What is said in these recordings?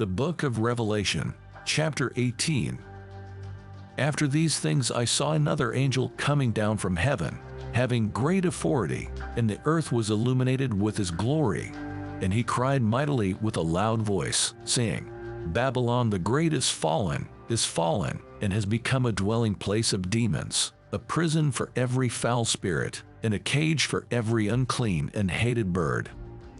The Book of Revelation, chapter 18. After these things I saw another angel coming down from heaven, having great authority, and the earth was illuminated with his glory. And he cried mightily with a loud voice, saying, Babylon the great is fallen, and has become a dwelling place of demons, a prison for every foul spirit, and a cage for every unclean and hated bird.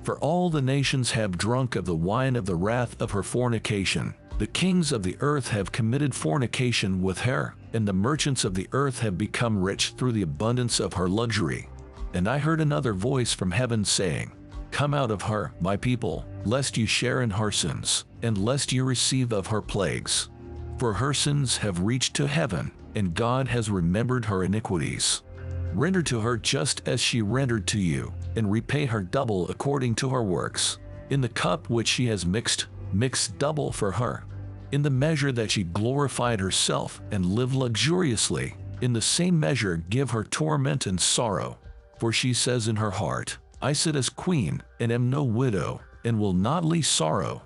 For all the nations have drunk of the wine of the wrath of her fornication. The kings of the earth have committed fornication with her, and the merchants of the earth have become rich through the abundance of her luxury. And I heard another voice from heaven saying, Come out of her, my people, lest you share in her sins, and lest you receive of her plagues. For her sins have reached to heaven, and God has remembered her iniquities. Render to her just as she rendered to you, and repay her double according to her works. In the cup which she has mix double for her. In the measure that she glorified herself and lived luxuriously, in the same measure give her torment and sorrow. For she says in her heart, I sit as queen, and am no widow, and will not leave sorrow.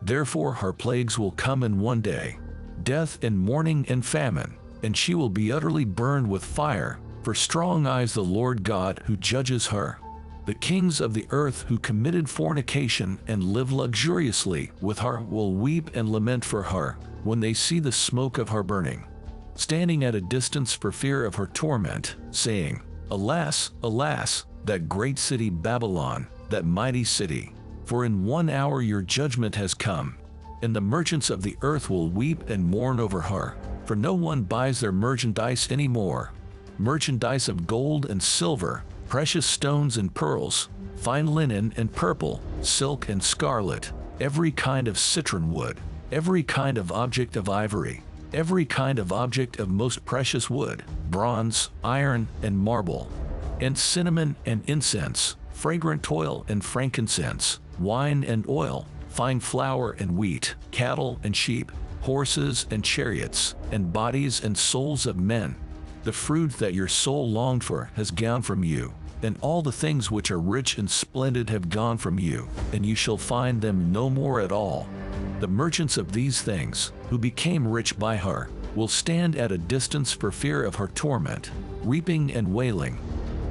Therefore her plagues will come in one day, death and mourning and famine, and she will be utterly burned with fire, for strong eyes the Lord God who judges her. The kings of the earth who committed fornication and live luxuriously with her will weep and lament for her when they see the smoke of her burning, standing at a distance for fear of her torment, saying, Alas, alas, that great city Babylon, that mighty city! For in 1 hour your judgment has come, and the merchants of the earth will weep and mourn over her, for no one buys their merchandise any more. Merchandise of gold and silver, precious stones and pearls, fine linen and purple, silk and scarlet, every kind of citron wood, every kind of object of ivory, every kind of object of most precious wood, bronze, iron, and marble, and cinnamon and incense, fragrant oil and frankincense, wine and oil, fine flour and wheat, cattle and sheep, horses and chariots, and bodies and souls of men. The fruit that your soul longed for has gone from you, and all the things which are rich and splendid have gone from you, and you shall find them no more at all. The merchants of these things, who became rich by her, will stand at a distance for fear of her torment, weeping and wailing,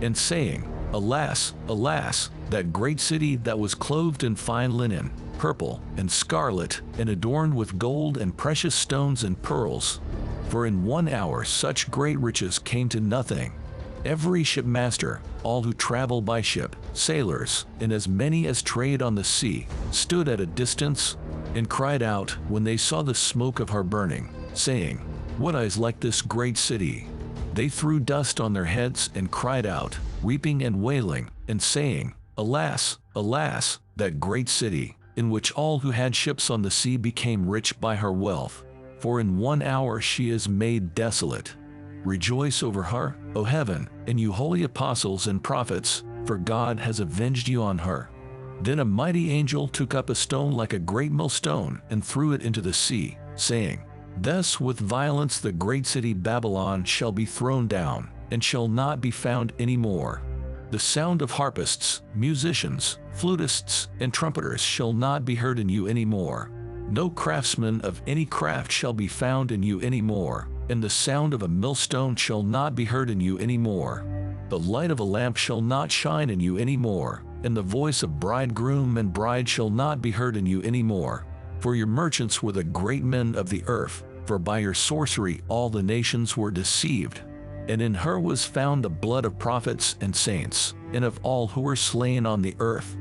and saying, Alas, alas, that great city that was clothed in fine linen, purple, and scarlet, and adorned with gold and precious stones and pearls. For in 1 hour such great riches came to nothing. Every shipmaster, all who travel by ship, sailors, and as many as trade on the sea, stood at a distance, and cried out when they saw the smoke of her burning, saying, What is like this great city? They threw dust on their heads and cried out, weeping and wailing, and saying, Alas, alas, that great city, in which all who had ships on the sea became rich by her wealth. For in 1 hour she is made desolate. Rejoice over her, O heaven, and you holy apostles and prophets, for God has avenged you on her. Then a mighty angel took up a stone like a great millstone and threw it into the sea, saying, Thus with violence the great city Babylon shall be thrown down, and shall not be found any more. The sound of harpists, musicians, flutists, and trumpeters shall not be heard in you any more. No craftsman of any craft shall be found in you any more, and the sound of a millstone shall not be heard in you any more. The light of a lamp shall not shine in you any more, and the voice of bridegroom and bride shall not be heard in you any more. For your merchants were the great men of the earth, for by your sorcery all the nations were deceived. And in her was found the blood of prophets and saints, and of all who were slain on the earth,